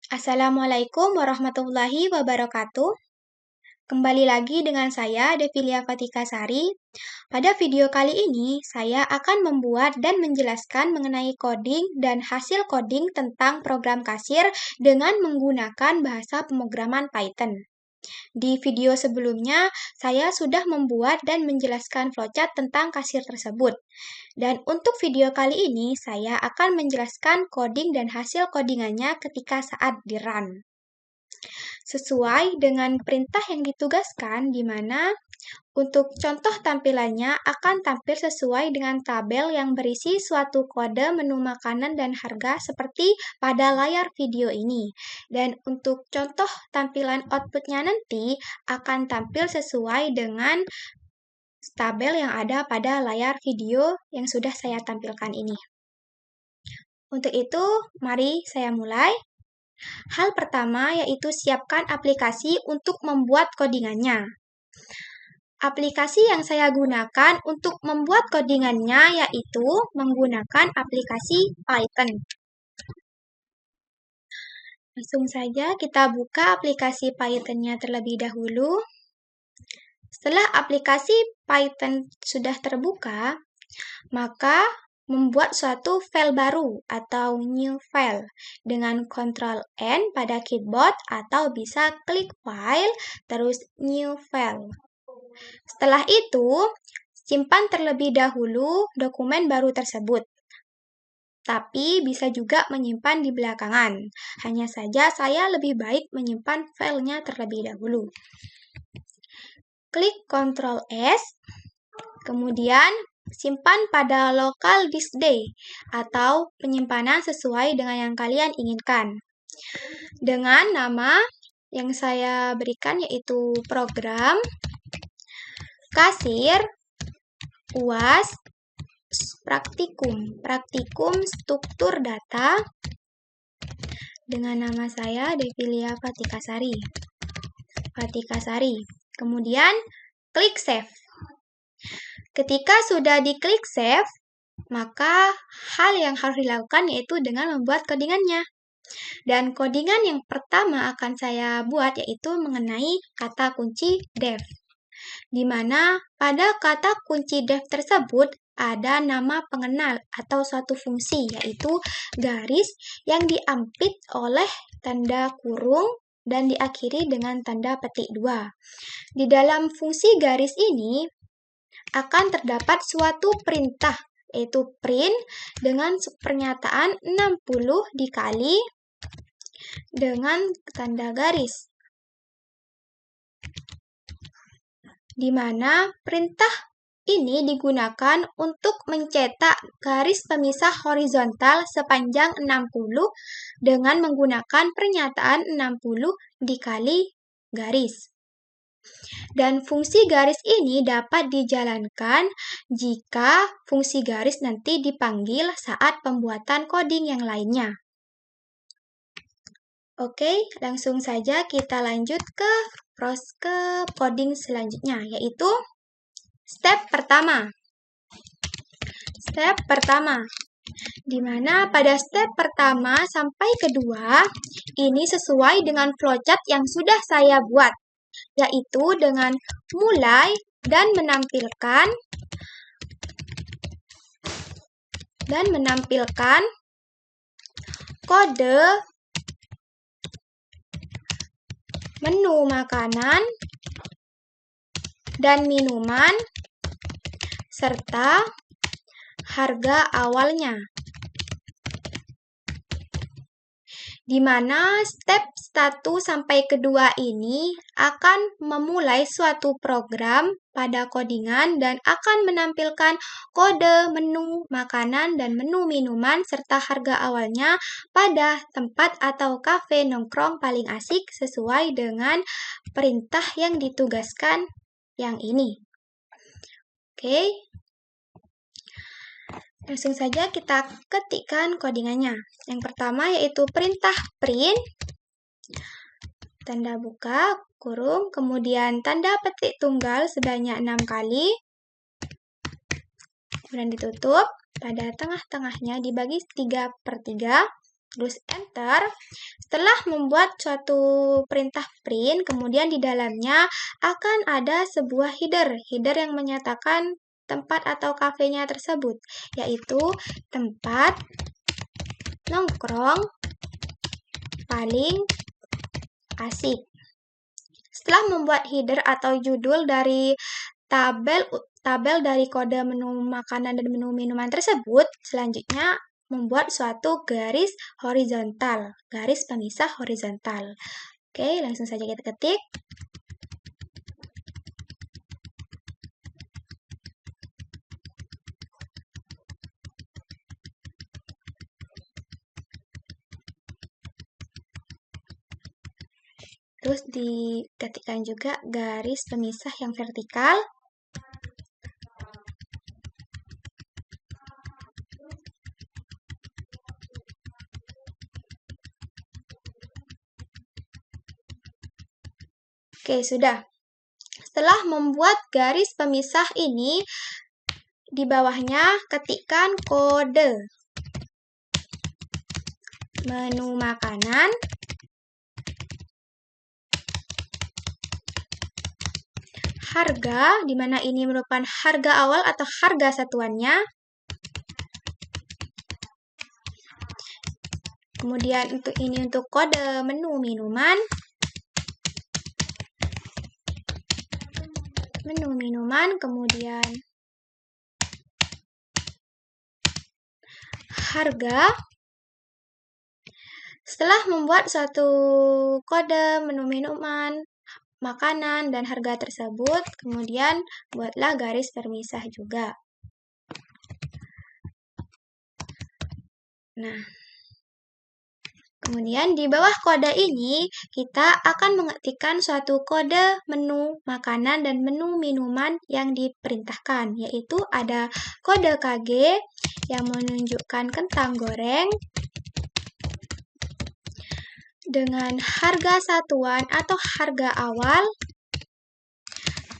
Assalamualaikum warahmatullahi wabarakatuh. Kembali lagi dengan saya, Devilia Fatikasari. Pada video kali ini, saya akan membuat dan menjelaskan mengenai coding dan hasil coding tentang program kasir dengan menggunakan bahasa pemrograman Python. Di video sebelumnya, saya sudah membuat dan menjelaskan flowchart tentang kasir tersebut. Dan untuk video kali ini, saya akan menjelaskan coding dan hasil codingannya ketika saat di-run. Sesuai dengan perintah yang ditugaskan, di mana untuk contoh tampilannya akan tampil sesuai dengan tabel yang berisi suatu kode menu makanan dan harga seperti pada layar video ini. Dan untuk contoh tampilan outputnya nanti akan tampil sesuai dengan tabel yang ada pada layar video yang sudah saya tampilkan ini. Untuk itu, mari saya mulai. Hal pertama yaitu siapkan aplikasi untuk membuat codingannya. Aplikasi yang saya gunakan untuk membuat codingannya yaitu menggunakan aplikasi Python. Langsung saja kita buka aplikasi Python-nya terlebih dahulu. Setelah aplikasi Python sudah terbuka, maka membuat suatu file baru atau new file dengan Ctrl N pada keyboard atau bisa klik file terus new file. Setelah itu, simpan terlebih dahulu dokumen baru tersebut. Tapi bisa juga menyimpan di belakangan. Hanya saja saya lebih baik menyimpan filenya terlebih dahulu. Klik Ctrl S, kemudian simpan pada local disk D atau penyimpanan sesuai dengan yang kalian inginkan. Dengan nama yang saya berikan yaitu program kasir UAS praktikum struktur data dengan nama saya Devilia Fatikasari. Kemudian klik save. Ketika sudah diklik save, maka hal yang harus dilakukan yaitu dengan membuat codingannya. Dan codingan yang pertama akan saya buat yaitu mengenai kata kunci def. Di mana pada kata kunci def tersebut ada nama pengenal atau suatu fungsi yaitu garis yang diampit oleh tanda kurung dan diakhiri dengan tanda petik 2. Di dalam fungsi garis ini akan terdapat suatu perintah yaitu print dengan pernyataan 60 dikali dengan tanda garis. Di mana perintah ini digunakan untuk mencetak garis pemisah horizontal sepanjang 60 dengan menggunakan pernyataan 60 dikali garis. Dan fungsi garis ini dapat dijalankan jika fungsi garis nanti dipanggil saat pembuatan coding yang lainnya. Oke, langsung saja kita lanjut ke coding selanjutnya, yaitu step pertama. Di mana pada step pertama sampai kedua, ini sesuai dengan flowchart yang sudah saya buat, yaitu dengan mulai dan menampilkan kode menu makanan dan minuman serta harga awalnya. Di mana step 1 sampai kedua ini akan memulai suatu program pada codingan dan akan menampilkan kode menu makanan dan menu minuman serta harga awalnya pada tempat atau kafe nongkrong paling asik sesuai dengan perintah yang ditugaskan yang ini. Oke. Langsung saja kita ketikkan codingannya. Yang pertama yaitu perintah print, tanda buka, kurung, kemudian tanda petik tunggal sebanyak 6 kali, kemudian ditutup, pada tengah-tengahnya dibagi 3/3, terus enter. Setelah membuat suatu perintah print, kemudian di dalamnya akan ada sebuah header yang menyatakan tempat atau kafenya tersebut, yaitu tempat nongkrong paling asik. Setelah membuat header atau judul dari tabel dari kode menu makanan dan menu minuman tersebut, selanjutnya membuat suatu garis horizontal, garis pemisah horizontal. Oke, langsung saja kita ketik. Terus diketikkan juga garis pemisah yang vertikal. Oke, sudah. Setelah membuat garis pemisah ini, di bawahnya ketikkan kode menu makanan, harga, di mana ini merupakan harga awal atau harga satuannya. Kemudian untuk kode menu minuman. Kemudian harga. Setelah membuat suatu kode menu minuman, makanan, dan harga tersebut, kemudian buatlah garis pemisah juga. Nah, kemudian di bawah kode ini, kita akan mengetikkan suatu kode menu makanan dan menu minuman yang diperintahkan, yaitu ada kode KG yang menunjukkan kentang goreng dengan harga satuan atau harga awal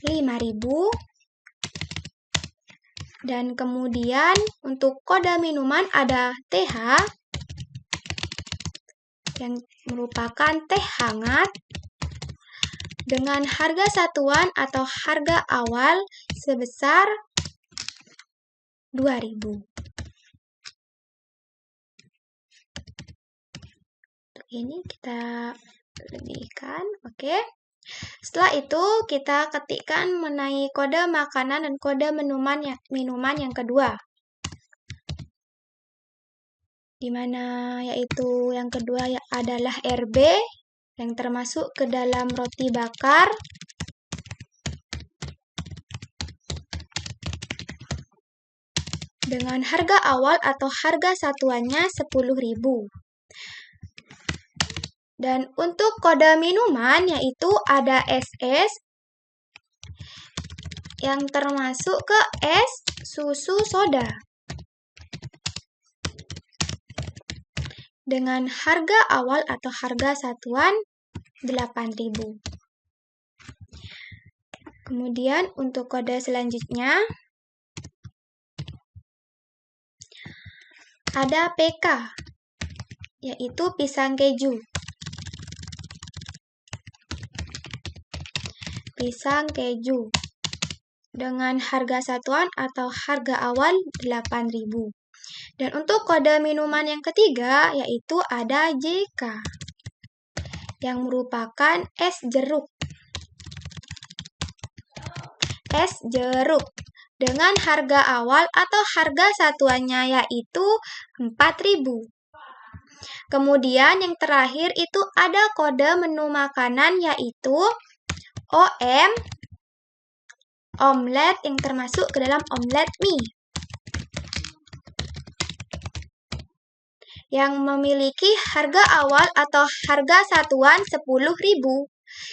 5.000. Dan kemudian untuk kode minuman ada TH yang merupakan teh hangat dengan harga satuan atau harga awal sebesar 2.000. Ini kita lebihkan, oke. Setelah itu kita ketikkan mengenai kode makanan dan kode minuman yang kedua. Di mana yaitu yang kedua adalah RB yang termasuk ke dalam roti bakar. Dengan harga awal atau harga satuannya 10.000. Dan untuk kode minuman yaitu ada SS yang termasuk ke es susu soda. Dengan harga awal atau harga satuan 8.000. Kemudian untuk kode selanjutnya ada PK, yaitu pisang keju. Pisang keju dengan harga satuan atau harga awal 8.000. Dan untuk kode minuman yang ketiga yaitu ada JK yang merupakan es jeruk. Es jeruk dengan harga awal atau harga satuannya yaitu 4.000. Kemudian yang terakhir itu ada kode menu makanan yaitu OM, omelet yang termasuk ke dalam omelet mie, yang memiliki harga awal atau harga satuan 10.000.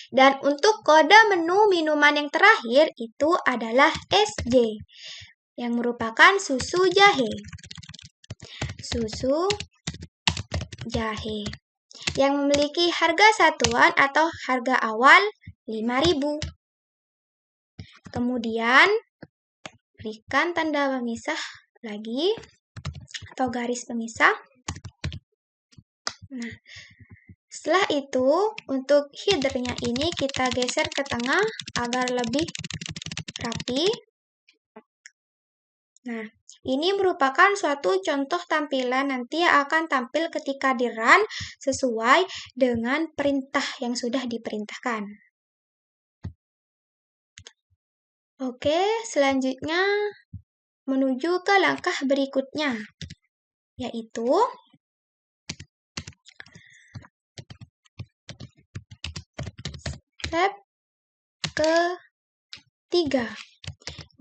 Dan untuk kode menu minuman yang terakhir itu adalah SJ, yang merupakan susu jahe. Susu jahe, yang memiliki harga satuan atau harga awal 5.000. Kemudian, berikan tanda pemisah lagi, atau garis pemisah. Nah, setelah itu, untuk headernya ini kita geser ke tengah agar lebih rapi. Nah, ini merupakan suatu contoh tampilan nanti yang akan tampil ketika di-run sesuai dengan perintah yang sudah diperintahkan. Oke, selanjutnya menuju ke langkah berikutnya, yaitu step ketiga,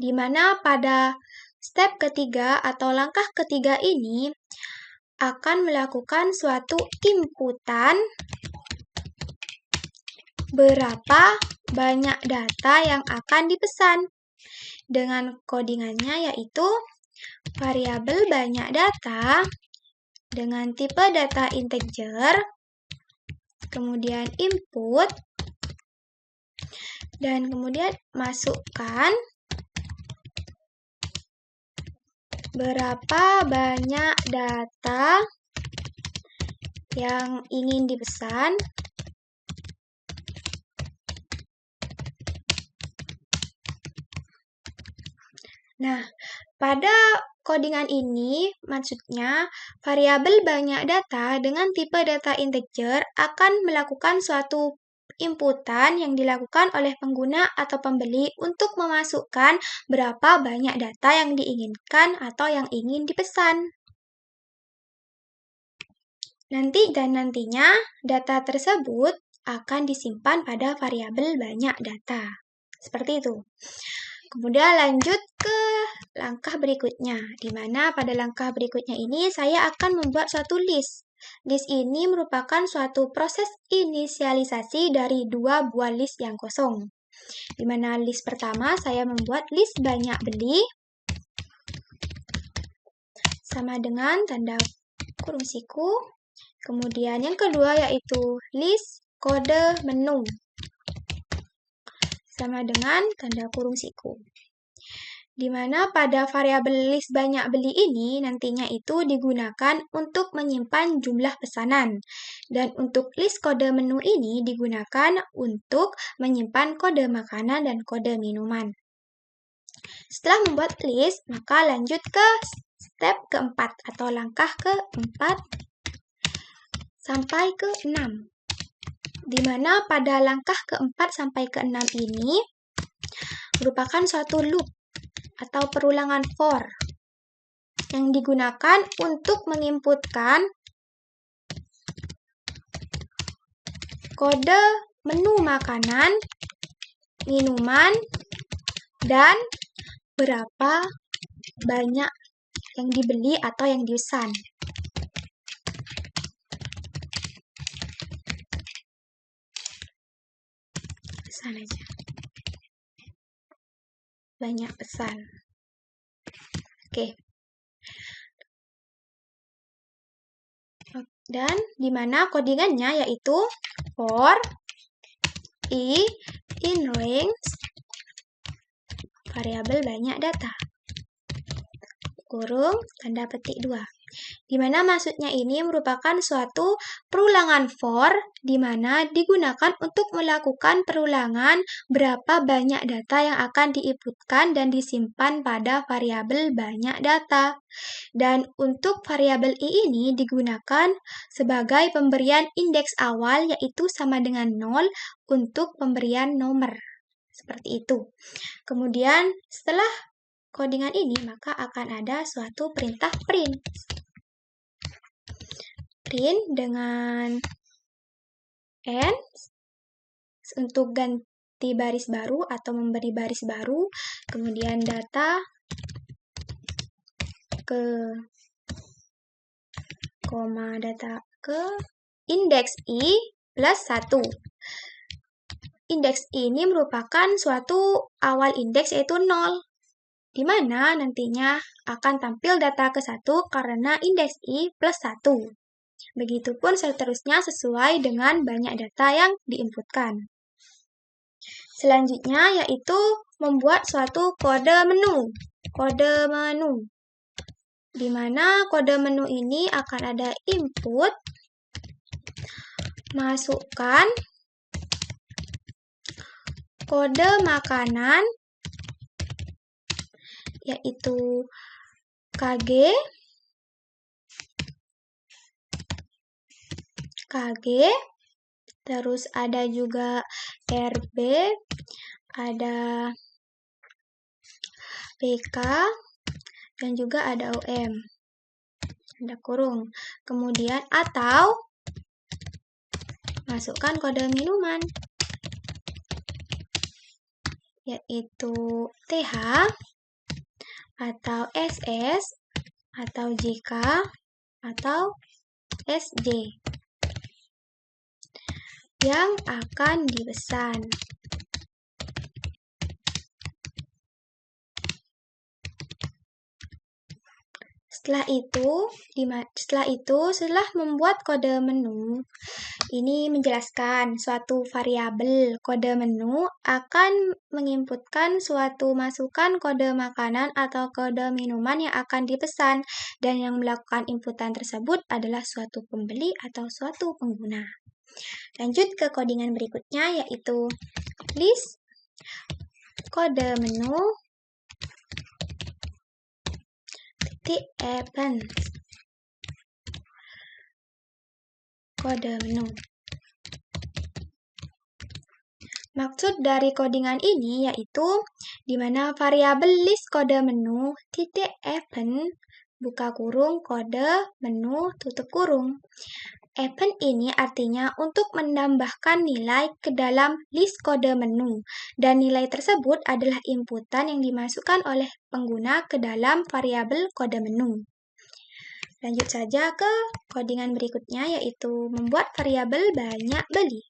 di mana pada step ketiga atau langkah ketiga ini akan melakukan suatu inputan berapa banyak data yang akan dipesan dengan codingannya yaitu variabel banyak data dengan tipe data integer, kemudian input, dan kemudian masukkan berapa banyak data yang ingin dipesan Nah, pada codingan ini, maksudnya variabel banyak data dengan tipe data integer akan melakukan suatu inputan yang dilakukan oleh pengguna atau pembeli untuk memasukkan berapa banyak data yang diinginkan atau yang ingin dipesan. Nantinya, data tersebut akan disimpan pada variabel banyak data. Seperti itu. Kemudian lanjut ke langkah berikutnya, di mana pada langkah berikutnya ini saya akan membuat suatu list. List ini merupakan suatu proses inisialisasi dari dua buah list yang kosong. Di mana list pertama saya membuat list banyak beli sama dengan tanda kurung siku. Kemudian yang kedua yaitu list kode menu sama dengan tanda kurung siku. Di mana pada variabel list banyak beli ini nantinya itu digunakan untuk menyimpan jumlah pesanan. Dan untuk list kode menu ini digunakan untuk menyimpan kode makanan dan kode minuman. Setelah membuat list, maka lanjut ke step keempat atau langkah keempat sampai ke-6. Di mana pada langkah keempat sampai ke-6 ini merupakan suatu loop atau perulangan for yang digunakan untuk menginputkan kode menu makanan, minuman, dan berapa banyak yang dibeli atau yang dipesan. Pesan aja. Banyak pesan. Oke. Dan di mana codingannya yaitu for i in range variabel banyak data. Kurung tanda petik 2. Di mana maksudnya ini merupakan suatu perulangan for di mana digunakan untuk melakukan perulangan berapa banyak data yang akan diinputkan dan disimpan pada variabel banyak data. Dan untuk variabel i ini digunakan sebagai pemberian indeks awal yaitu sama dengan 0 untuk pemberian nomor. Seperti itu. Kemudian setelah codingan ini maka akan ada suatu perintah print. Print dengan n untuk ganti baris baru atau memberi baris baru, kemudian data ke koma data ke indeks i plus 1. Indeks i ini merupakan suatu awal indeks yaitu 0, di mana nantinya akan tampil data ke 1 karena indeks i plus 1. Begitupun seterusnya sesuai dengan banyak data yang diinputkan. Selanjutnya yaitu membuat suatu kode menu. Kode menu. Di mana kode menu ini akan ada input, masukkan kode makanan yaitu KG, terus ada juga RB, ada PK, dan juga ada OM, ada kurung. Kemudian atau masukkan kode minuman, yaitu TH, atau SS, atau JK, atau SJ yang akan dipesan. Setelah membuat kode menu, ini menjelaskan suatu variabel kode menu akan menginputkan suatu masukan kode makanan atau kode minuman yang akan dipesan, dan yang melakukan inputan tersebut adalah suatu pembeli atau suatu pengguna. Lanjut ke codingan berikutnya, yaitu list kode menu event kode menu. Maksud dari codingan ini yaitu di mana variabel list kode menu event buka kurung kode menu tutup kurung. Event ini artinya untuk menambahkan nilai ke dalam list kode menu, dan nilai tersebut adalah inputan yang dimasukkan oleh pengguna ke dalam variabel kode menu. Lanjut saja ke codingan berikutnya, yaitu membuat variabel banyak beli.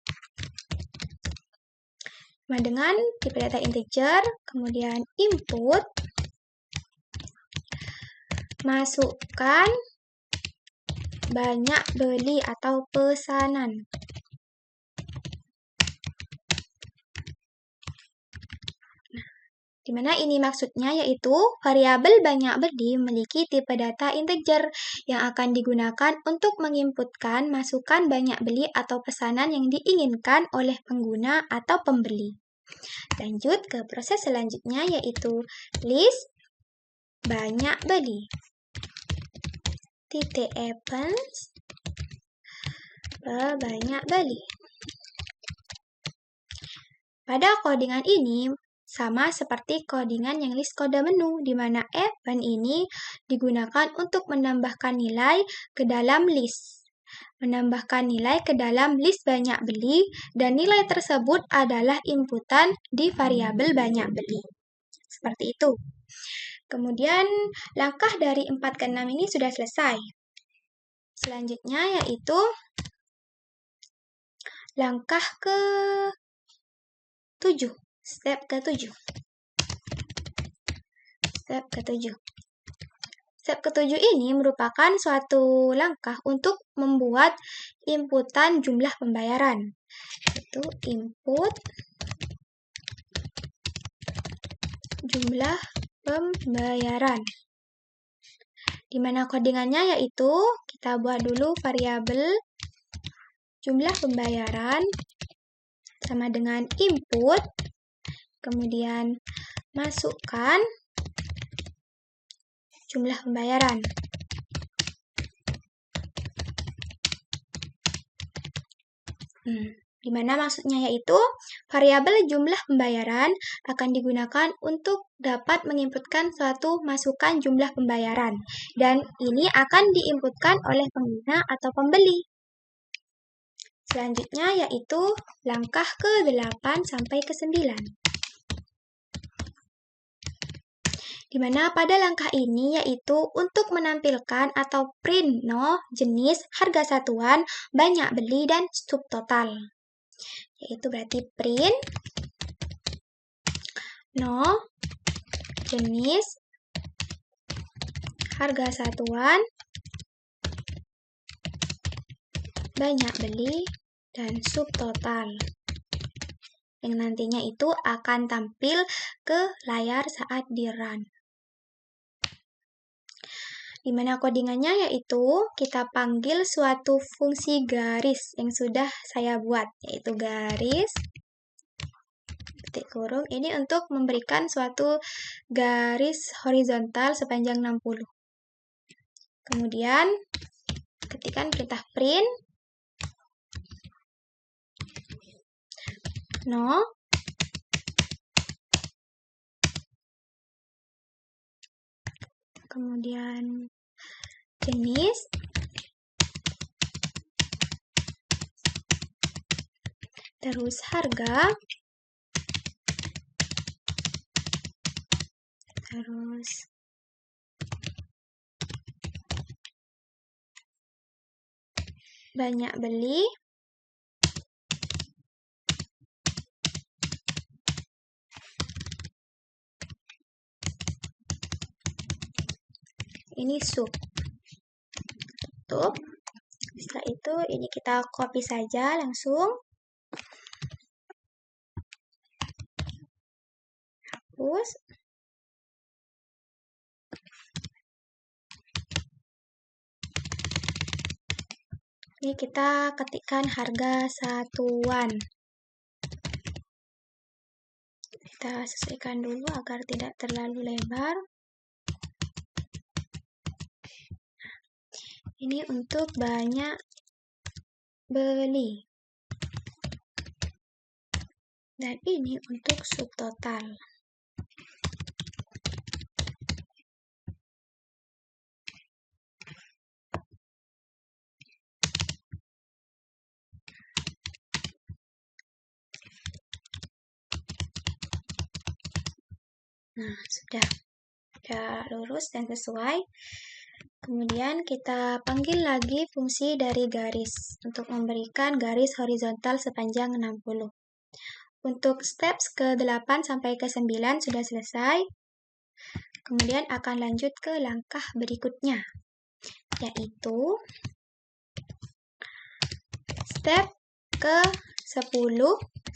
Dengan tipe data integer, kemudian input, masukkan banyak beli atau pesanan. Di mana ini maksudnya yaitu variabel banyak beli memiliki tipe data integer yang akan digunakan untuk menginputkan masukan banyak beli atau pesanan yang diinginkan oleh pengguna atau pembeli. Lanjut ke proses selanjutnya, yaitu list banyak beli. Events banyak beli. Pada codingan ini sama seperti codingan yang list kode menu, di mana event ini digunakan untuk menambahkan nilai ke dalam list. Menambahkan nilai ke dalam list banyak beli, dan nilai tersebut adalah inputan di variabel banyak beli. Seperti itu. Kemudian langkah dari 4 ke 6 ini sudah selesai. Selanjutnya yaitu langkah ke-7. Step ke-7. Step ke-7 ini merupakan suatu langkah untuk membuat inputan jumlah pembayaran. Yaitu input jumlah pembayaran. Di mana codingannya yaitu kita buat dulu variabel jumlah pembayaran sama dengan input, kemudian masukkan jumlah pembayaran. Di mana maksudnya yaitu variabel jumlah pembayaran akan digunakan untuk dapat menginputkan suatu masukan jumlah pembayaran, dan ini akan diinputkan oleh pengguna atau pembeli. Selanjutnya yaitu langkah ke-8 sampai ke-9. Di mana pada langkah ini yaitu untuk menampilkan atau print jenis, harga satuan, banyak beli, dan subtotal. Yaitu berarti print jenis, harga satuan, banyak beli, dan subtotal, yang nantinya itu akan tampil ke layar saat di run. Di mana codingannya yaitu kita panggil suatu fungsi garis yang sudah saya buat, yaitu garis titik kurung. Ini untuk memberikan suatu garis horizontal sepanjang 60. Kemudian ketikkan perintah print no. Kemudian jenis, terus harga, terus banyak beli, ini sub. Tutup. Setelah itu ini kita copy saja langsung. Hapus. Ini kita ketikkan harga satuan. Kita sesuaikan dulu agar tidak terlalu lebar. Ini untuk banyak beli. Dan ini untuk subtotal. Nah, sudah lurus dan sesuai. Kemudian kita panggil lagi fungsi dari garis untuk memberikan garis horizontal sepanjang 60. Untuk steps ke-8 sampai ke-9 sudah selesai. Kemudian akan lanjut ke langkah berikutnya, yaitu step ke-10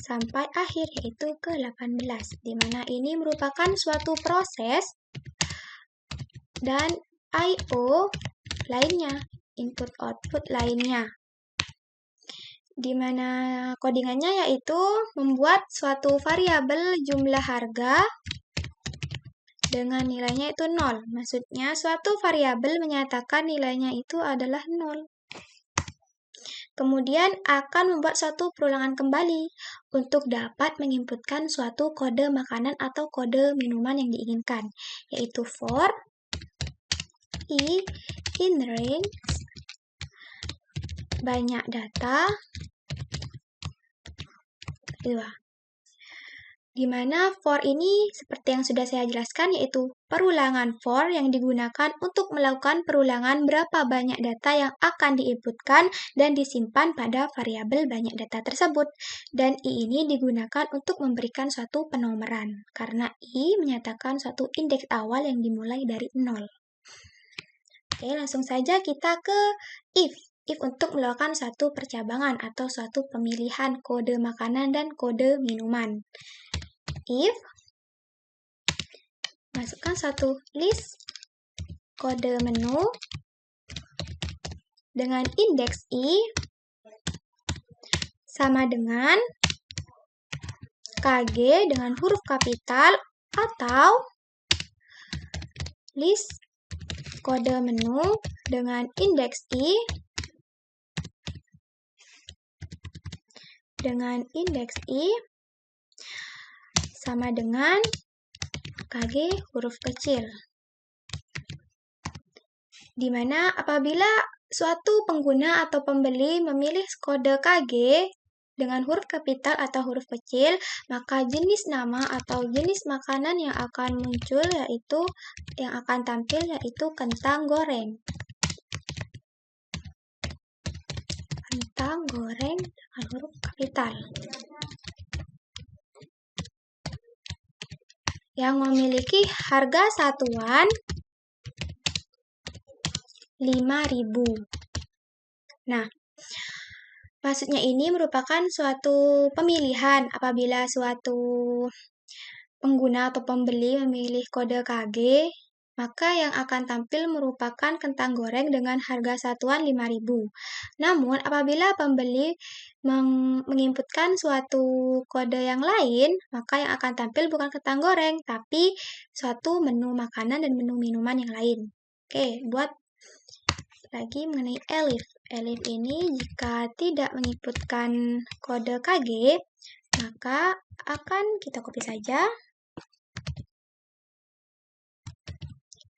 sampai akhir, yaitu ke-18, di mana ini merupakan suatu proses dan I/O lainnya, input-output lainnya, di mana codingannya yaitu membuat suatu variabel jumlah harga dengan nilainya itu 0. Maksudnya suatu variabel menyatakan nilainya itu adalah 0. Kemudian akan membuat suatu perulangan kembali untuk dapat menginputkan suatu kode makanan atau kode minuman yang diinginkan, yaitu for I in range banyak data 2. Di mana for ini seperti yang sudah saya jelaskan, yaitu perulangan for yang digunakan untuk melakukan perulangan berapa banyak data yang akan diinputkan dan disimpan pada variabel banyak data tersebut. Dan I ini digunakan untuk memberikan suatu penomoran, karena I menyatakan suatu indeks awal yang dimulai dari 0. Oke, langsung saja kita ke if. If untuk melakukan suatu percabangan atau suatu pemilihan kode makanan dan kode minuman. If masukkan satu list kode menu dengan indeks I sama dengan KG dengan huruf kapital atau list kode menu dengan indeks I sama dengan KG huruf kecil. Di mana apabila suatu pengguna atau pembeli memilih kode KG dengan huruf kapital atau huruf kecil, maka jenis nama atau jenis makanan yang akan muncul yaitu yang akan tampil yaitu kentang goreng. Kentang goreng dengan huruf kapital. Yang memiliki harga satuan 5.000. Nah, maksudnya ini merupakan suatu pemilihan apabila suatu pengguna atau pembeli memilih kode KG, maka yang akan tampil merupakan kentang goreng dengan harga satuan 5.000. Namun, apabila pembeli menginputkan suatu kode yang lain, maka yang akan tampil bukan kentang goreng, tapi suatu menu makanan dan menu minuman yang lain. Oke, buat lagi mengenai Elif. Elif ini jika tidak menginputkan kode KG, maka akan kita copy saja.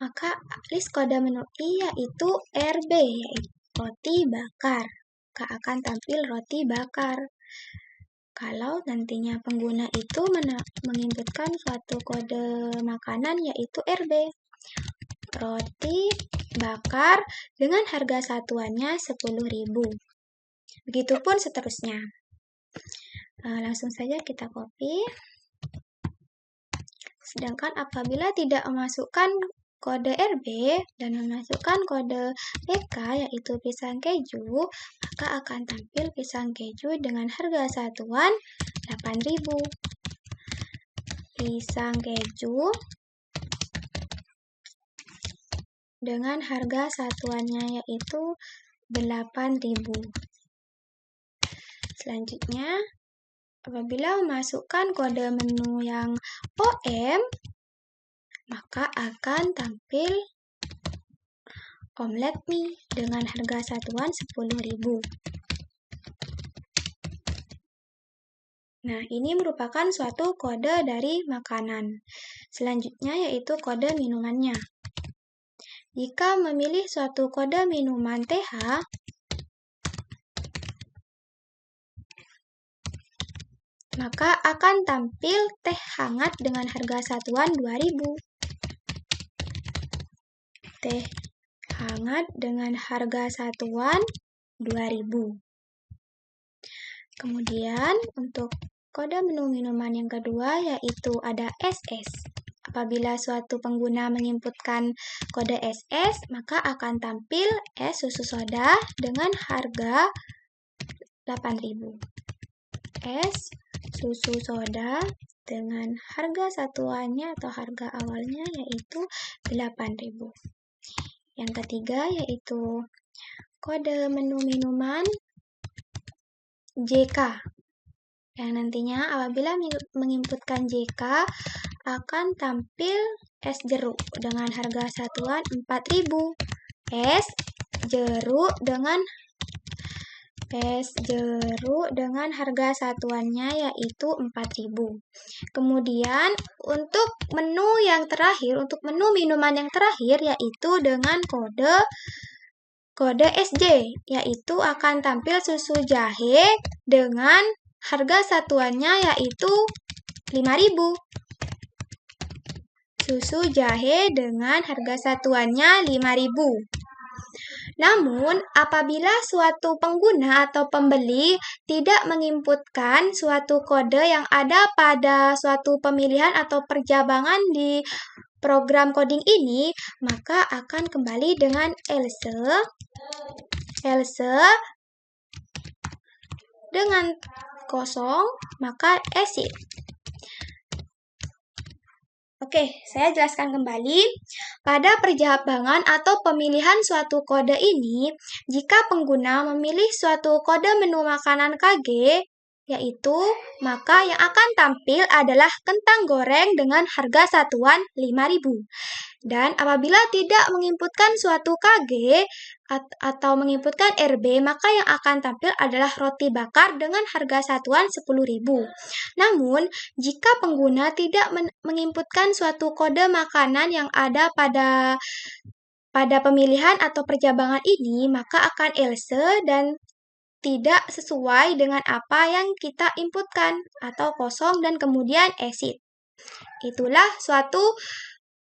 Maka list kode menu I yaitu RB, yaitu roti bakar. Maka akan tampil roti bakar. Kalau nantinya pengguna itu menginputkan suatu kode makanan yaitu RB. Roti bakar dengan harga satuannya 10.000. Begitupun seterusnya. Langsung saja kita copy. Sedangkan apabila tidak memasukkan kode RB dan memasukkan kode PK yaitu pisang keju, maka akan tampil pisang keju dengan harga satuan 8.000. Pisang keju dengan harga satuannya yaitu 8.000. Selanjutnya, apabila memasukkan kode menu yang OM, maka akan tampil omelet mie dengan harga satuan 10.000. Nah, ini merupakan suatu kode dari makanan. Selanjutnya yaitu kode minumannya. Jika memilih suatu kode minuman TH, maka akan tampil teh hangat dengan harga satuan 2.000. Teh hangat dengan harga satuan 2.000. Kemudian untuk kode menu minuman yang kedua yaitu ada SS. Apabila suatu pengguna menginputkan kode SS, maka akan tampil es susu soda dengan harga 8.000. Es susu soda dengan harga satuannya atau harga awalnya yaitu 8.000. Yang ketiga yaitu kode menu minuman JK. Yang nantinya apabila menginputkan JK akan tampil es jeruk dengan harga satuan 4.000. Es jeruk dengan harga satuannya yaitu 4.000. Kemudian untuk menu yang terakhir, untuk menu minuman yang terakhir yaitu dengan kode SJ, yaitu akan tampil susu jahe dengan harga satuannya yaitu 5.000. Susu jahe dengan harga satuannya 5.000. Namun, apabila suatu pengguna atau pembeli tidak menginputkan suatu kode yang ada pada suatu pemilihan atau perjabangan di program coding ini, maka akan kembali dengan else dengan kosong, maka exit. Oke, saya jelaskan kembali. Pada perjabangan atau pemilihan suatu kode ini, jika pengguna memilih suatu kode menu makanan KG, yaitu, maka yang akan tampil adalah kentang goreng dengan harga satuan 5.000. Dan apabila tidak menginputkan suatu KG atau menginputkan RB, maka yang akan tampil adalah roti bakar dengan harga satuan 10.000. Namun, jika pengguna tidak menginputkan suatu kode makanan yang ada pada pemilihan atau perjabangan ini, maka akan else dan tidak sesuai dengan apa yang kita inputkan atau kosong dan kemudian exit. Itulah suatu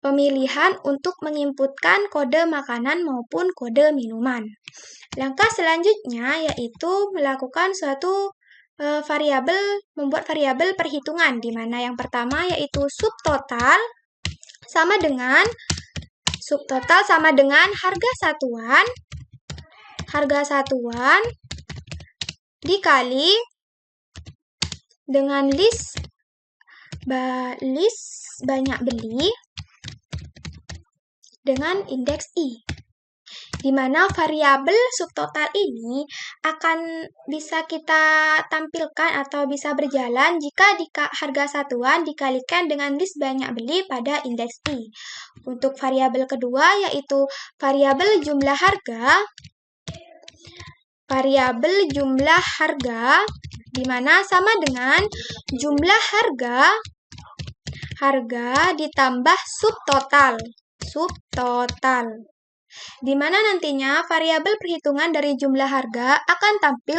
pemilihan untuk menginputkan kode makanan maupun kode minuman. Langkah selanjutnya yaitu melakukan suatu membuat variabel perhitungan, di mana yang pertama yaitu subtotal sama dengan harga satuan dikali dengan list banyak beli dengan indeks I, di mana variabel subtotal ini akan bisa kita tampilkan atau bisa berjalan jika harga satuan dikalikan dengan list banyak beli pada indeks I. Untuk variabel kedua yaitu variabel jumlah harga, di mana sama dengan jumlah harga ditambah subtotal, di mana nantinya variabel perhitungan dari jumlah harga akan tampil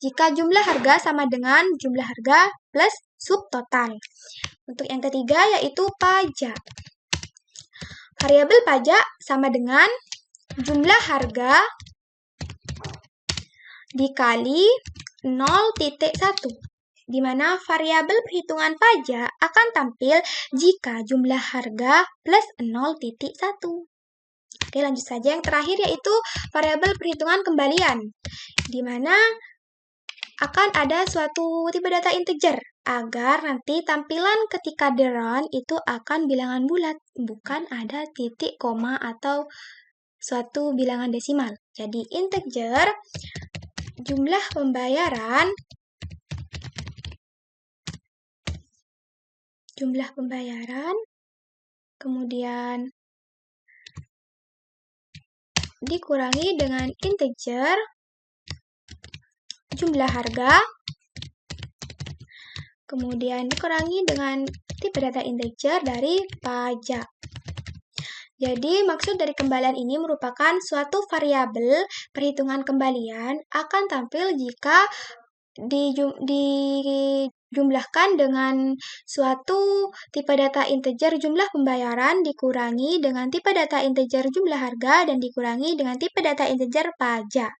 jika jumlah harga sama dengan jumlah harga plus subtotal. Untuk yang ketiga yaitu pajak. Variabel pajak sama dengan jumlah harga dikali 0,1, di mana variabel perhitungan pajak akan tampil jika jumlah harga plus 0,1. Oke, lanjut saja. Yang terakhir yaitu variabel perhitungan kembalian, di mana akan ada suatu tipe data integer agar nanti tampilan ketika di run itu akan bilangan bulat, bukan ada titik, koma, atau suatu bilangan desimal. Jadi integer, jumlah pembayaran, kemudian dikurangi dengan integer jumlah harga, kemudian dikurangi dengan tipe data integer dari pajak. Jadi maksud dari kembalian ini merupakan suatu variabel perhitungan kembalian akan tampil jika dijumlahkan dengan suatu tipe data integer jumlah pembayaran dikurangi dengan tipe data integer jumlah harga dan dikurangi dengan tipe data integer pajak.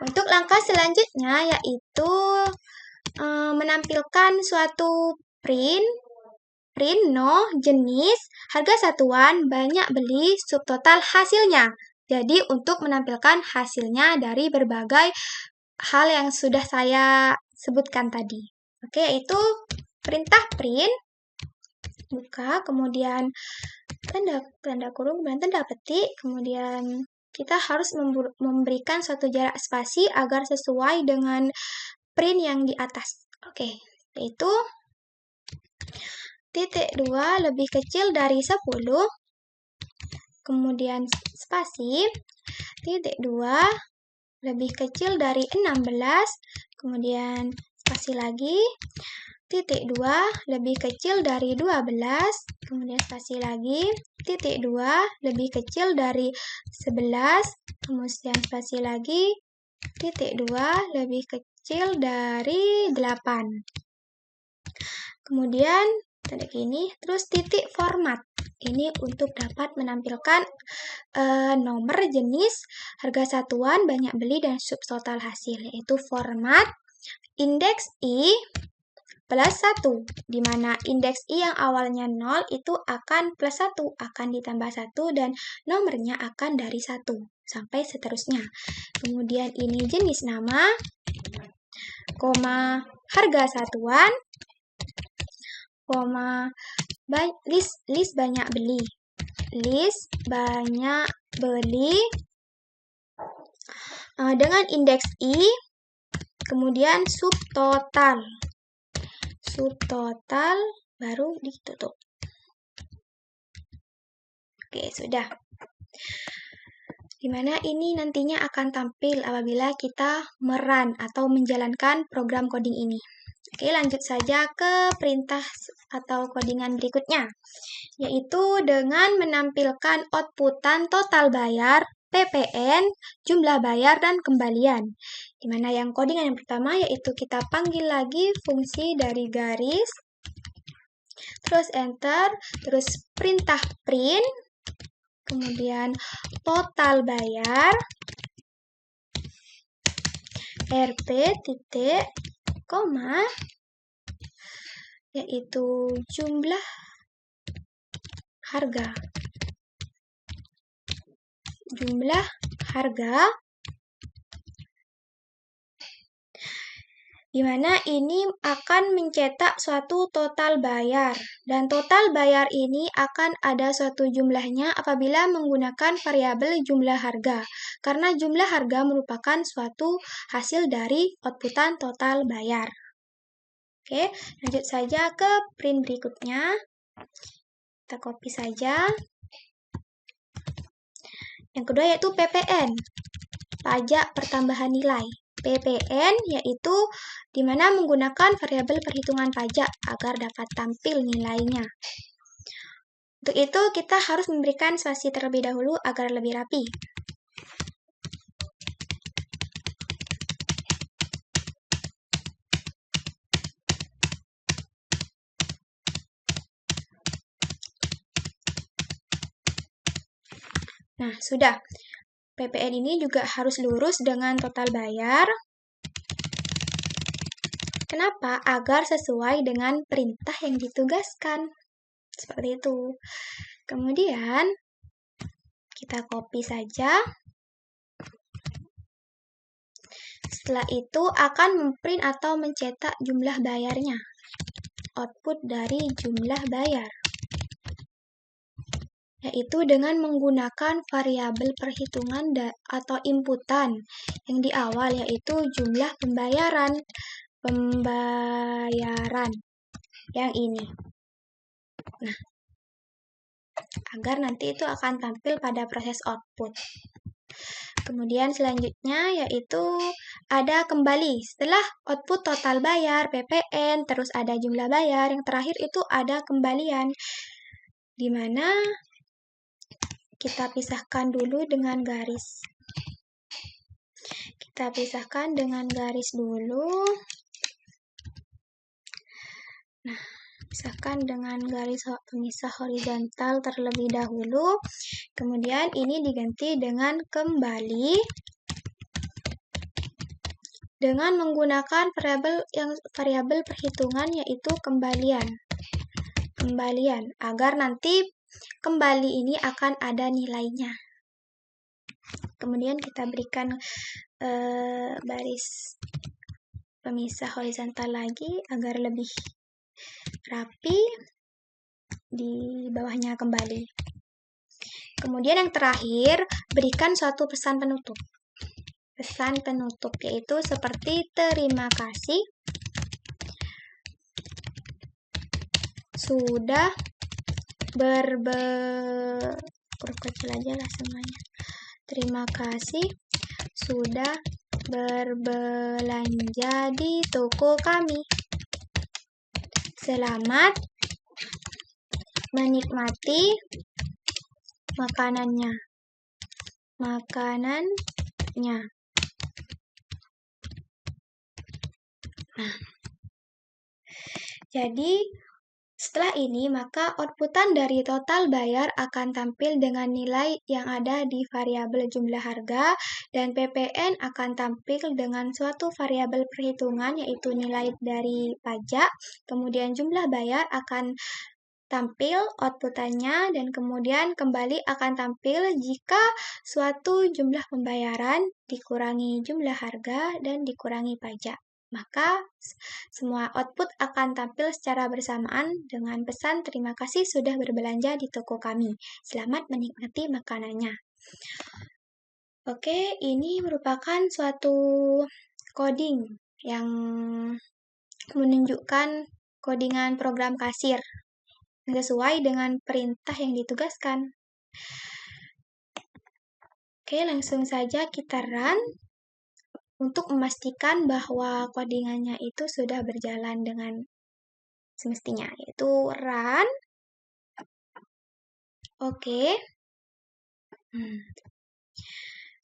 Untuk langkah selanjutnya yaitu menampilkan suatu print jenis harga satuan banyak beli subtotal hasilnya. Jadi untuk menampilkan hasilnya dari berbagai hal yang sudah saya sebutkan tadi. Oke, yaitu perintah print, buka, kemudian tanda kurung, kemudian tanda petik, kemudian kita harus memberikan suatu jarak spasi agar sesuai dengan print yang di atas. Oke, yaitu titik 2 lebih kecil dari 10, kemudian spasi, titik 2 lebih kecil dari 16, kemudian spasi lagi, titik 2 lebih kecil dari 12, kemudian spasi lagi, titik 2 lebih kecil dari 11, kemudian spasi lagi, titik 2 lebih kecil dari 8. Kemudian tanda gini, terus titik format. Ini untuk dapat menampilkan nomor jenis harga satuan banyak beli dan subtotal hasil, yaitu format indeks I plus 1, di mana indeks I yang awalnya 0 itu akan plus 1, akan ditambah 1 dan nomornya akan dari 1 sampai seterusnya. Kemudian ini jenis nama, koma harga satuan, koma list banyak beli. Dengan indeks I, kemudian subtotal baru ditutup. Oke, sudah. Dimana ini nantinya akan tampil apabila kita merun atau menjalankan program coding ini. Oke, lanjut saja ke perintah atau codingan berikutnya, yaitu dengan menampilkan outputan total bayar, PPN, jumlah bayar, dan kembalian. Dimana yang codingan yang pertama yaitu kita panggil lagi fungsi dari garis, terus enter, terus perintah print, kemudian total bayar, RP titik, koma, yaitu jumlah harga. di mana ini akan mencetak suatu total bayar. Dan total bayar ini akan ada suatu jumlahnya apabila menggunakan variabel jumlah harga. Karena jumlah harga merupakan suatu hasil dari outputan total bayar. Oke, lanjut saja ke print berikutnya. Kita copy saja. Yang kedua yaitu PPN, pajak pertambahan nilai. PPN yaitu di mana menggunakan variabel perhitungan pajak agar dapat tampil nilainya. Untuk itu kita harus memberikan spasi terlebih dahulu agar lebih rapi. Nah, sudah. PPN ini juga harus lurus dengan total bayar. Kenapa? Agar sesuai dengan perintah yang ditugaskan. Seperti itu. Kemudian, kita copy saja. Setelah itu akan memprint atau mencetak jumlah bayarnya. Output dari jumlah bayar. Yaitu dengan menggunakan variabel perhitungan atau inputan yang di awal yaitu jumlah pembayaran yang ini. Nah, agar nanti itu akan tampil pada proses output. Kemudian selanjutnya yaitu ada kembali. Setelah output total bayar, PPN, terus ada jumlah bayar, yang terakhir itu ada kembalian. Di mana kita pisahkan dulu dengan garis. Kita pisahkan dengan garis dulu. Nah, pisahkan dengan garis pemisah horizontal terlebih dahulu. Kemudian ini diganti dengan kembali. Dengan menggunakan variabel perhitungan yaitu kembalian. Agar nanti kembali ini akan ada nilainya. Kemudian kita berikan baris pemisah horizontal lagi agar lebih rapi di bawahnya kembali. Kemudian yang terakhir, berikan suatu pesan penutup. Pesan penutup yaitu seperti terima kasih sudah kecil aja lah semuanya. Terima kasih sudah berbelanja di toko kami. Selamat menikmati makanannya. Nah, jadi setelah ini maka outputan dari total bayar akan tampil dengan nilai yang ada di variabel jumlah harga dan PPN akan tampil dengan suatu variabel perhitungan yaitu nilai dari pajak. Kemudian jumlah bayar akan tampil outputannya dan kemudian kembali akan tampil jika suatu jumlah pembayaran dikurangi jumlah harga dan dikurangi pajak. Maka semua output akan tampil secara bersamaan dengan pesan terima kasih sudah berbelanja di toko kami. Selamat menikmati makanannya. Oke, ini merupakan suatu coding yang menunjukkan codingan program kasir sesuai dengan perintah yang ditugaskan. Oke, langsung saja kita run untuk memastikan bahwa codingannya itu sudah berjalan dengan semestinya, yaitu run. Oke.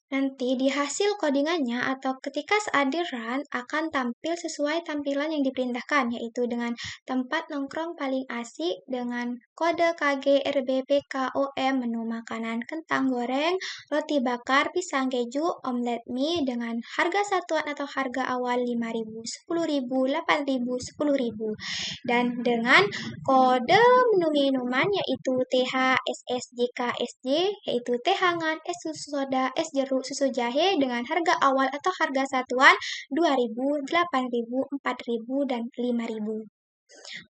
Nanti di hasil codingannya atau ketika saat di run akan tampil sesuai tampilan yang diperintahkan, yaitu dengan tempat nongkrong paling asik dengan kode KG RBP KOM, menu makanan kentang goreng, roti bakar, pisang keju, omelet mie dengan harga satuan atau harga awal 5.000, 10.000, 8.000, 10.000 dan dengan kode menu minuman yaitu TH, SS, JK, SJ yaitu teh hangat, es susu soda, es jeruk, bubuk susu jahe dengan harga awal atau harga satuan 2.000, 8.000, 4.000, dan 5.000.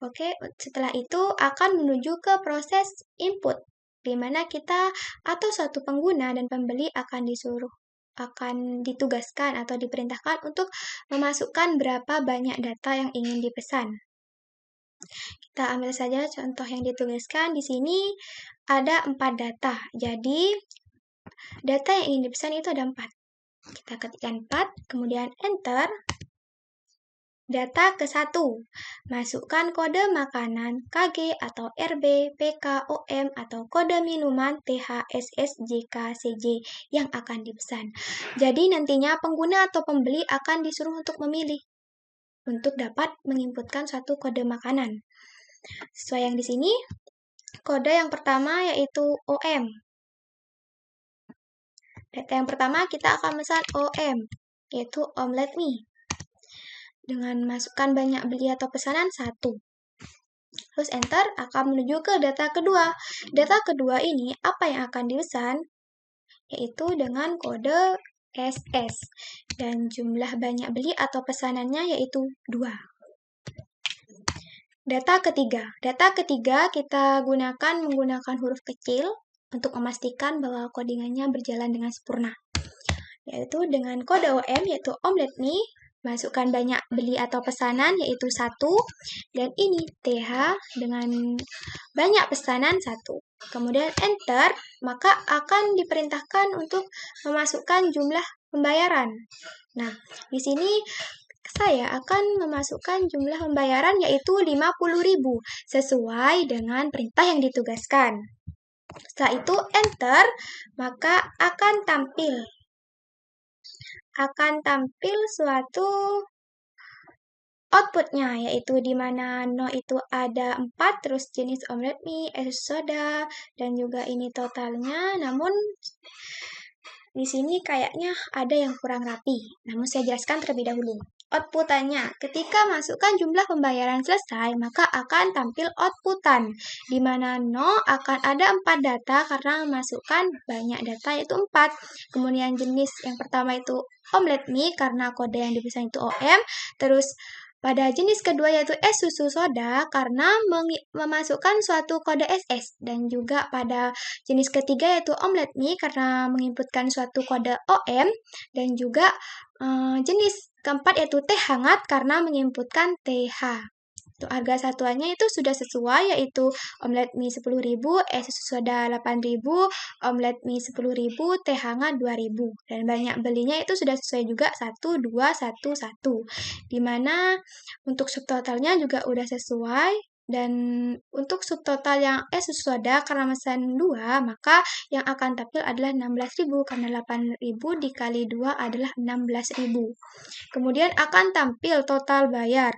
Oke, setelah itu akan menuju ke proses input, di mana kita atau suatu pengguna dan pembeli akan ditugaskan atau diperintahkan untuk memasukkan berapa banyak data yang ingin dipesan. Kita ambil saja contoh yang ditugaskan. Di sini ada 4 data. Jadi, data yang ingin dipesan itu ada 4. Kita ketikkan 4, kemudian enter. Data ke-1, masukkan kode makanan KG atau RB, PK, OM, atau kode minuman TH, SS, JK, CJ yang akan dipesan. Jadi nantinya pengguna atau pembeli akan disuruh untuk memilih untuk dapat menginputkan suatu kode makanan. Sesuai yang di sini, kode yang pertama yaitu OM. Data yang pertama kita akan memesan OM, yaitu omelet mie. Dengan masukkan banyak beli atau pesanan 1. Terus enter akan menuju ke data kedua. Data kedua ini apa yang akan dipesan? Yaitu dengan kode SS. Dan jumlah banyak beli atau pesanannya yaitu 2. Data ketiga. Data ketiga kita menggunakan huruf kecil untuk memastikan bahwa codingannya berjalan dengan sempurna. Yaitu dengan kode OM yaitu omelet mie. Masukkan banyak beli atau pesanan yaitu 1, dan ini TH dengan banyak pesanan 1. Kemudian enter, maka akan diperintahkan untuk memasukkan jumlah pembayaran. Nah, di sini saya akan memasukkan jumlah pembayaran yaitu 50.000 sesuai dengan perintah yang ditugaskan. Setelah itu enter, maka akan tampil suatu outputnya, yaitu di mana no itu ada 4, terus jenis omelet mie, es soda, dan juga ini totalnya. Namun di sini kayaknya ada yang kurang rapi. Namun saya jelaskan terlebih dahulu. Outputannya, ketika masukkan jumlah pembayaran selesai, maka akan tampil outputan, di mana no akan ada 4 data karena memasukkan banyak data yaitu 4. Kemudian jenis yang pertama itu omelet mie karena kode yang dipesan itu OM. Terus pada jenis kedua yaitu es susu soda karena memasukkan suatu kode SS. Dan juga pada jenis ketiga yaitu omelet mie karena menginputkan suatu kode OM. Dan juga jenis keempat yaitu teh hangat karena menginputkan TH. Harga satuannya itu sudah sesuai, yaitu omelet mie 10.000, es susu soda 8.000, omelet mie 10.000, teh hangat 2.000. Dan banyak belinya itu sudah sesuai juga 1, 2, 1, 1. Dimana untuk subtotalnya juga udah sesuai. Dan untuk subtotal yang es susu soda karena mesan 2, maka yang akan tampil adalah 16.000 karena 8.000 dikali 2 adalah 16.000. Kemudian akan tampil total bayar.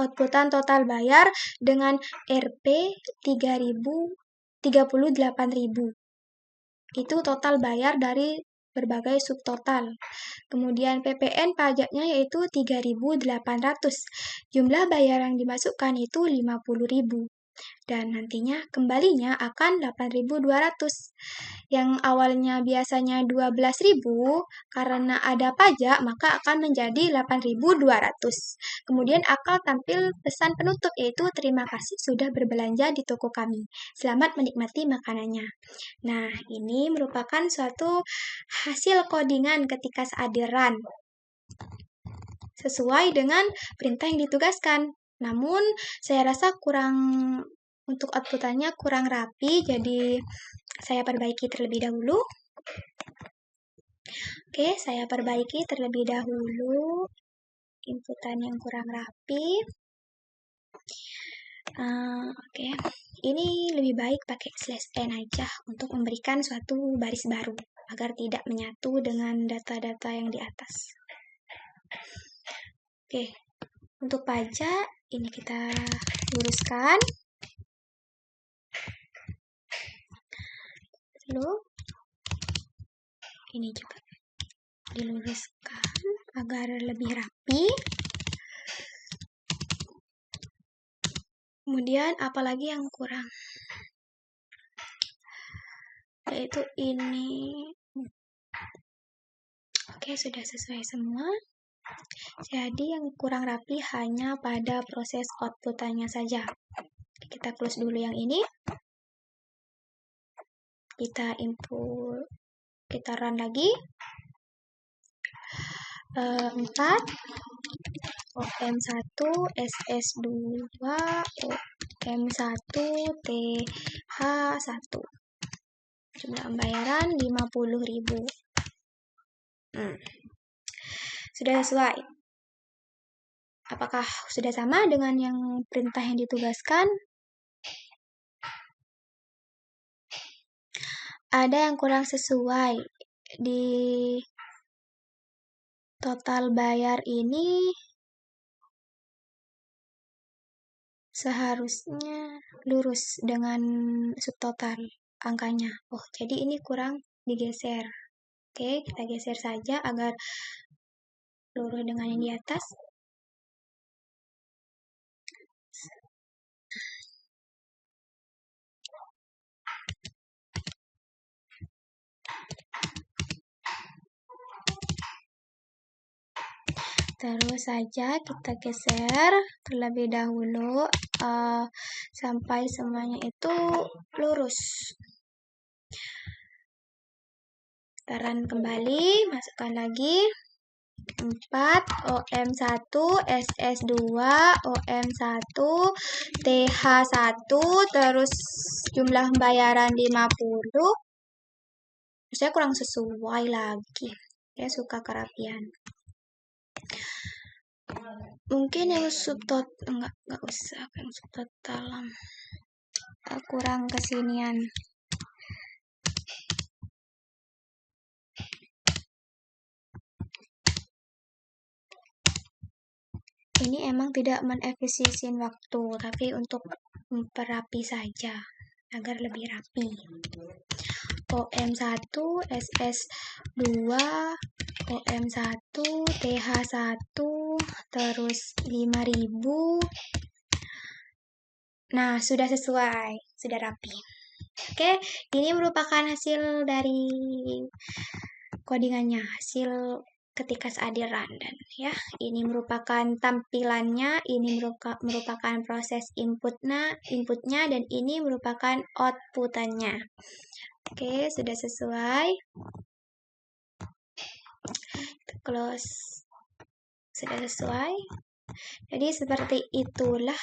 Outputan total bayar dengan Rp 38.000. Itu total bayar dari berbagai subtotal. Kemudian PPN pajaknya yaitu 3.800. Jumlah bayar yang dimasukkan itu 50.000. Dan nantinya kembalinya akan 8.200. Yang awalnya biasanya 12.000, karena ada pajak maka akan menjadi 8.200. Kemudian akan tampil pesan penutup yaitu terima kasih sudah berbelanja di toko kami. Selamat menikmati makanannya. Nah, ini merupakan suatu hasil codingan ketika saat di-run sesuai dengan perintah yang ditugaskan. Namun, saya rasa untuk outputannya kurang rapi, jadi saya perbaiki terlebih dahulu. Oke, saya perbaiki terlebih dahulu inputan yang kurang rapi. Oke, ini lebih baik pakai /n aja untuk memberikan suatu baris baru agar tidak menyatu dengan data-data yang di atas. Oke, untuk pajak ini kita luruskan. Lalu ini juga diluruskan agar lebih rapi. Kemudian apalagi yang kurang? Yaitu ini. Oke, sudah sesuai semua. Jadi yang kurang rapi hanya pada proses outputannya saja. Kita close dulu yang ini. Kita input, kita run lagi. 4 OM1 SS2 OM1 TH1. Jumlah pembayaran 50.000. Sudah sesuai. Apakah sudah sama dengan yang perintah yang ditugaskan? Ada yang kurang sesuai. Di total bayar ini seharusnya lurus dengan subtotal angkanya. Oh, jadi ini kurang digeser. Oke, kita geser saja agar lurus dengan yang di atas. Terus saja kita geser terlebih dahulu sampai semuanya itu lurus. Kita run kembali, masukkan lagi 4 OM1 SS2 OM1 TH1, terus jumlah pembayaran 50. Saya kurang sesuai lagi. Saya suka kerapian. Mungkin yang subtotal enggak usah yang subtotal. Kurang kesinian. Ini emang tidak menefisiensi waktu, tapi untuk memperapi saja agar lebih rapi. OM1 SS2 OM1 TH1 terus 5.000. Nah, sudah sesuai, sudah rapi. Oke, ini merupakan hasil dari codingannya, hasil ketika saat di run, dan ya, ini merupakan tampilannya, ini merupakan proses inputnya, dan ini merupakan outputannya. Oke, sudah sesuai. Kita close. Sudah sesuai. Jadi seperti itulah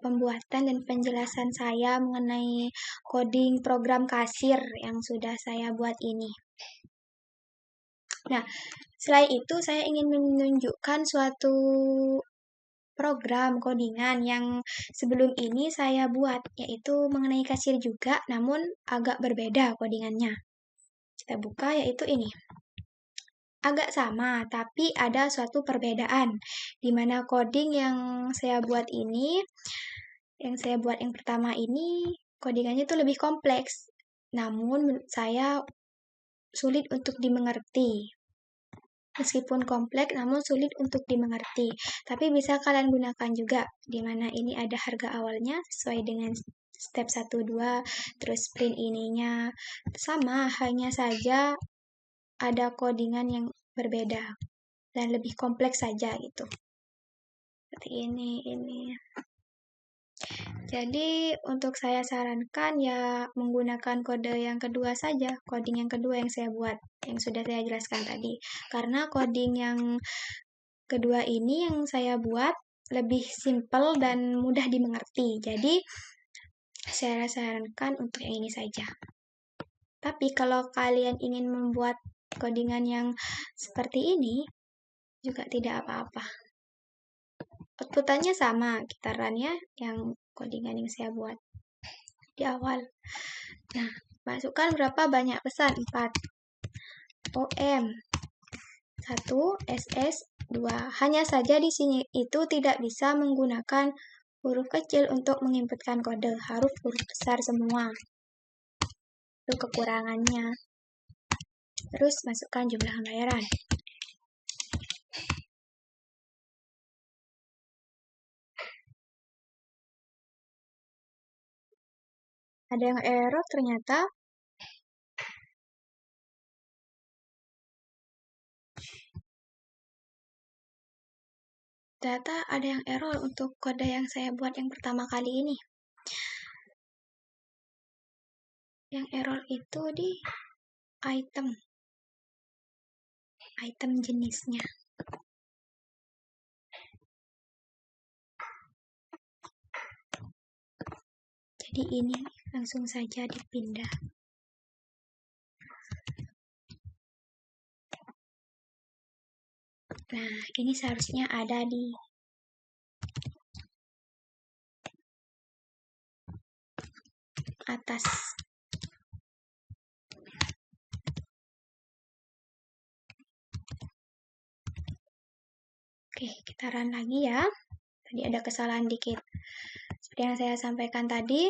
pembuatan dan penjelasan saya mengenai coding program kasir yang sudah saya buat ini. Nah, selain itu saya ingin menunjukkan suatu program codingan yang sebelum ini saya buat, yaitu mengenai kasir juga, namun agak berbeda codingannya. Kita buka, yaitu ini. Agak sama, tapi ada suatu perbedaan, di mana coding yang saya buat yang pertama ini, codingannya itu lebih kompleks, namun menurut saya sulit untuk dimengerti. Meskipun kompleks, namun sulit untuk dimengerti. Tapi bisa kalian gunakan juga, di mana ini ada harga awalnya sesuai dengan step 1, 2, terus print ininya sama, hanya saja ada codingan yang berbeda dan lebih kompleks saja gitu. Seperti ini. Jadi untuk saya sarankan ya menggunakan kode yang kedua saja, coding yang kedua yang saya buat, yang sudah saya jelaskan tadi. Karena coding yang kedua ini yang saya buat lebih simple dan mudah dimengerti. Jadi saya sarankan untuk yang ini saja. Tapi kalau kalian ingin membuat codingan yang seperti ini, juga tidak apa-apa. Outputannya sama, kita run ya, yang codingan yang saya buat di awal. Nah, masukkan berapa banyak pesan? 4. OM 1 SS 2. Hanya saja di sini itu tidak bisa menggunakan huruf kecil untuk menginputkan kode, harus huruf besar semua. Itu kekurangannya. Terus masukkan jumlah pembayaran. Ada yang error ternyata. Ternyata ada yang error untuk kode yang saya buat yang pertama kali ini. Yang error itu di item jenisnya. Jadi ini langsung saja dipindah. Nah, ini seharusnya ada di atas. Oke, kita run lagi ya. Tadi ada kesalahan dikit. Seperti yang saya sampaikan tadi,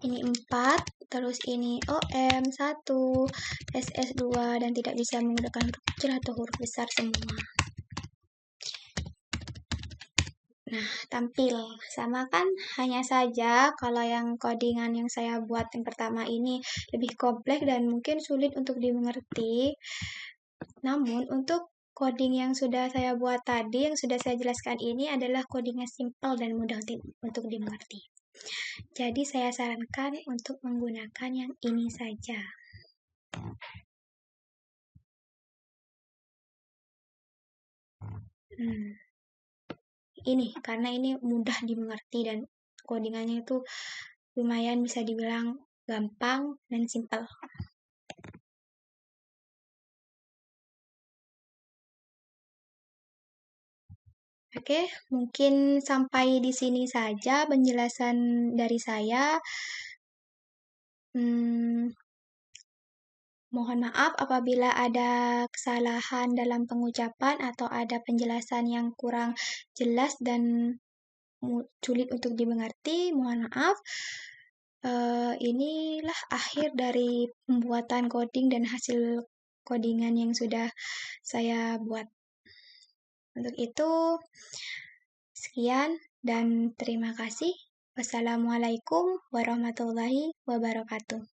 ini 4, terus ini OM 1, SS2, dan tidak bisa menggunakan huruf kecil atau huruf besar semua. Nah, tampil. Sama kan? Hanya saja kalau yang codingan yang saya buat yang pertama ini lebih kompleks dan mungkin sulit untuk dimengerti. Namun, untuk coding yang sudah saya buat tadi, yang sudah saya jelaskan ini adalah codingnya simple dan mudah untuk dimengerti. Jadi, saya sarankan untuk menggunakan yang ini saja. Ini, karena ini mudah dimengerti dan codingannya itu lumayan bisa dibilang gampang dan simple. Oke, mungkin sampai di sini saja penjelasan dari saya. Mohon maaf apabila ada kesalahan dalam pengucapan atau ada penjelasan yang kurang jelas dan sulit untuk dimengerti. Mohon maaf. Inilah akhir dari pembuatan coding dan hasil codingan yang sudah saya buat. Untuk itu, sekian dan terima kasih. Wassalamualaikum warahmatullahi wabarakatuh.